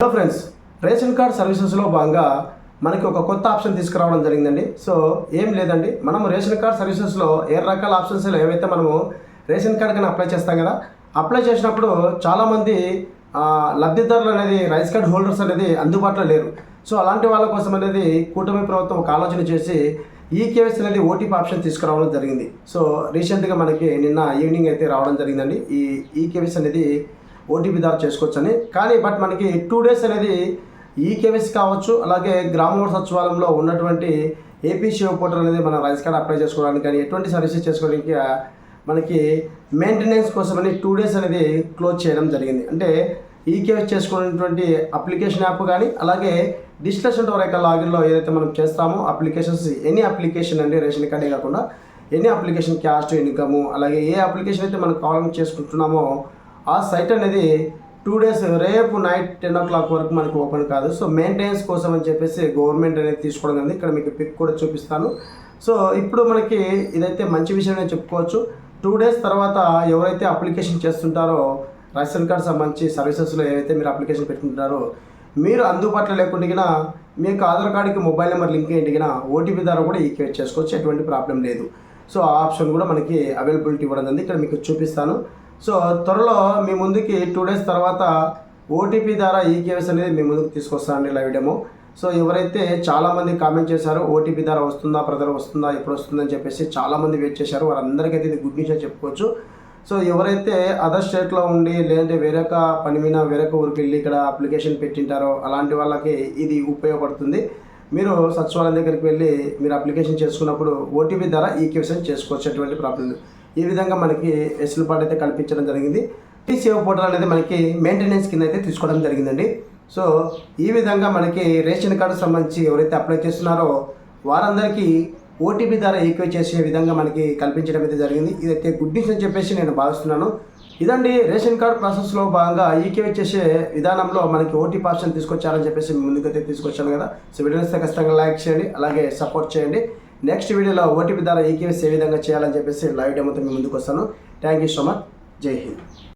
Hello friends, ration card సర్వీసెస్లో భాగంగా మనకి ఒక కొత్త ఆప్షన్ తీసుకురావడం జరిగిందండి. సో ఏం లేదండి, మనం రేషన్ కార్డ్ సర్వీసెస్లో ఏ రకాల ఆప్షన్స్లో ఏవైతే మనము రేషన్ కార్డ్ కానీ అప్లై చేస్తాం కదా, అప్లై చేసినప్పుడు చాలామంది లబ్ధిదారులు అనేది రైస్ కార్డ్ హోల్డర్స్ అనేది అందుబాటులో లేరు. సో అలాంటి వాళ్ళ కోసం అనేది కూటమి ప్రభుత్వం ఒక ఆలోచన చేసి ఈకేవైసీ అనేది ఓటీపీ ఆప్షన్ తీసుకురావడం జరిగింది. సో రీసెంట్గా మనకి నిన్న ఈవినింగ్ అయితే రావడం జరిగిందండి. ఈ ఈకేవైసీ అనేది ఓటీపీ ద్వారా చేసుకోవచ్చని. కానీ మనకి 2 days అనేది ఈకేవైసీ కావచ్చు, అలాగే గ్రామ సచివాలయంలో ఉన్నటువంటి ఏపీ సేవ పోర్టల్ అనేది మన రైస్ కార్డ్ అప్లై చేసుకోవడానికి కానీ ఎటువంటి సర్వీసెస్ చేసుకోవడానికి మనకి మెయింటెనెన్స్ కోసమని 2 days అనేది క్లోజ్ చేయడం జరిగింది. అంటే ఈకేవైసీ చేసుకున్నటువంటి అప్లికేషన్ యాప్ కానీ, అలాగే డిజిటల్ సెంటర్ వరకు లాగిన్లో ఏదైతే మనం చేస్తామో అప్లికేషన్స్, ఎనీ అప్లికేషన్ అండి, రేషన్ కార్డే కాకుండా ఎనీ అప్లికేషన్, క్యాస్ట్ ఇన్కము, అలాగే ఏ అప్లికేషన్ అయితే మనం కావాలని చేసుకుంటున్నామో ఆ సైట్ అనేది 2 days రేపు నైట్ 10 o'clock వరకు మనకు ఓపెన్ కాదు. సో మెయింటెనెన్స్ కోసం అని చెప్పేసి గవర్నమెంట్ అనేది తీసుకోవడం జరిగింది. ఇక్కడ మీకు పిక్ కూడా చూపిస్తాను. సో ఇప్పుడు మనకి ఇదైతే మంచి విషయమే చెప్పుకోవచ్చు. 2 days తర్వాత ఎవరైతే అప్లికేషన్ చేస్తుంటారో రేషన్ కార్డ్ సంబంధించి సర్వీసెస్లో ఏవైతే మీరు అప్లికేషన్ పెట్టుకుంటారో, మీరు అందుబాటులో లేకుండా మీకు ఆధార్ కార్డుకి మొబైల్ నెంబర్ లింక్ అయ్యింటిగిన ఓటీపీ ద్వారా కూడా ఈకేవైసీ చేసుకోవచ్చు, ఎటువంటి ప్రాబ్లం లేదు. సో ఆ ఆప్షన్ కూడా మనకి అవైలబిలిటీ ఇవ్వడం జరిగింది. ఇక్కడ మీకు చూపిస్తాను. సో త్వరలో మీ ముందుకి 2 days తర్వాత ఓటీపీ ద్వారా ఈకేవైసీ అనేది మీ ముందుకు తీసుకొస్తానండి, లైవ్ డెమో. సో ఎవరైతే చాలామంది కామెంట్ చేశారో ఓటీపీ ద్వారా వస్తుందా బ్రదర్, వస్తుందా, ఎప్పుడు వస్తుందని చెప్పేసి చాలామంది వెయిట్ చేశారు. వారందరికైతే ఇది గుడ్ న్యూస్ అని చెప్పుకోవచ్చు. సో ఎవరైతే అదర్ స్టేట్లో ఉండి లేదంటే వేరొక పని మీద వేరొక ఊరికి వెళ్ళి ఇక్కడ అప్లికేషన్ పెట్టింటారో అలాంటి వాళ్ళకి ఇది ఉపయోగపడుతుంది. మీరు సచివాలయం దగ్గరికి వెళ్ళి మీరు అప్లికేషన్ చేసుకున్నప్పుడు ఓటీపీ ద్వారా ఈకేవైసీ చేసుకోవచ్చు, ఎటువంటి ప్రాబ్లం లేదు. ఈ విధంగా మనకి వెసులుబాటు అయితే కల్పించడం జరిగింది. ఈ సేవ పోర్టల్ అనేది మనకి మెయింటెనెన్స్ కింద అయితే తీసుకోవడం జరిగిందండి. సో ఈ విధంగా మనకి రేషన్ కార్డు సంబంధించి ఎవరైతే అప్లై చేస్తున్నారో వారందరికీ ఓటీపీ ద్వారా ఈక్వైట్ చేసే విధంగా మనకి కల్పించడం అయితే జరిగింది. ఇదైతే గుడ్ న్యూస్ అని చెప్పేసి నేను భావిస్తున్నాను. ఇదండి రేషన్ కార్డ్ ప్రాసెస్లో భాగంగా ఈకేవై చేసే విధానంలో మనకి ఓటీపీ ఆప్షన్ తీసుకొచ్చారని చెప్పేసి ముందుకైతే తీసుకొచ్చాను కదా. సో వీడియోస్ ఖచ్చితంగా లైక్ చేయండి, అలాగే సపోర్ట్ చేయండి. నెక్స్ట్ వీడియోలో ఓటీపీ ద్వారా ఈకేవైసీ ఏ విధంగా చేయాలని చెప్పేసి లైవ్ డెమోతో మీ ముందుకు వస్తాను. Thank you so much. జై హింద్.